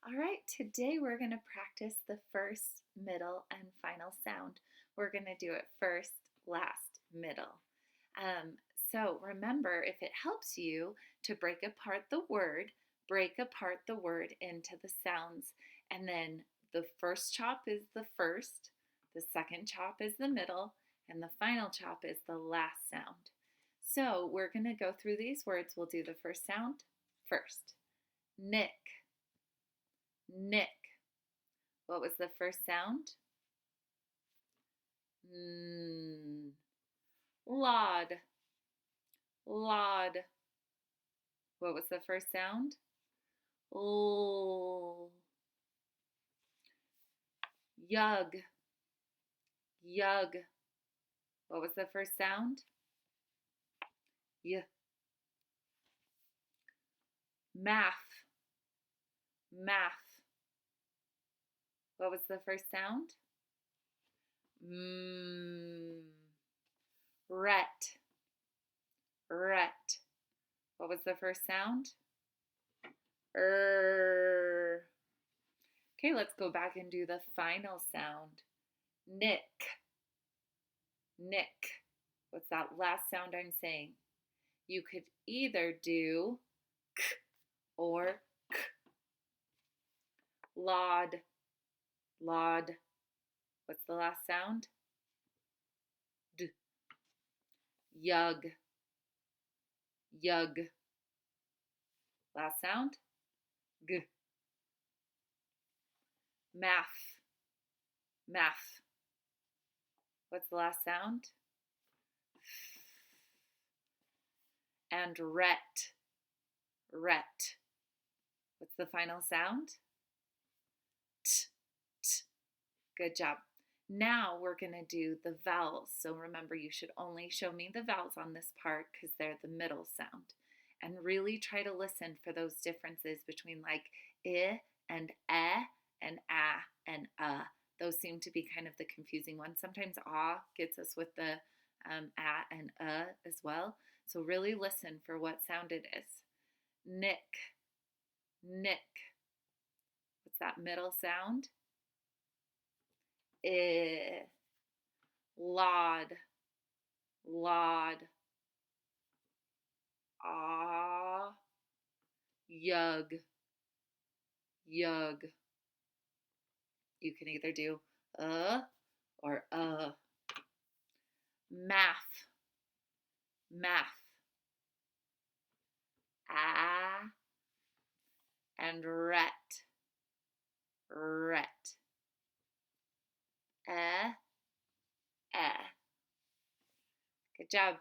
All right, today we're going to practice the first, middle, and final sound. We're going to do it first, last, middle. Um, so remember, if it helps you to break apart the word into the sounds. And then the first chop is the first, the second chop is the middle, and the final chop is the last sound. So we're going to go through these words. We'll do the first sound first. Nick. Nick. What was the first sound? N. Laud. Laud. What was the first sound? L. Yug. Yug. What was the first sound? Y. Math. Math. What was the first sound? Mm. Ret. Ret. What was the first sound? Okay, let's go back and do the final sound. Nick. Nick. What's that last sound I'm saying? You could either do k or k. Laud. Laud. What's the last sound? D. Yug. Yug. Last sound? G. Math. Math. What's the last sound? And ret. Ret. What's the final sound? T. T. Good job. Now we're going to do the vowels. So remember, you should only show me the vowels on this part because they're the middle sound. And really try to listen for those differences between like I and eh and ah and Those seem to be kind of the confusing ones. Sometimes ah gets us with the ah and as well. So really listen for what sound it is. Nick. Nick. What's that middle sound? I. Laud. Laud. Ah. Yug. Yug. You can either do or Math. Math. Ah. And ret. Ret. Eh. Eh. Good job.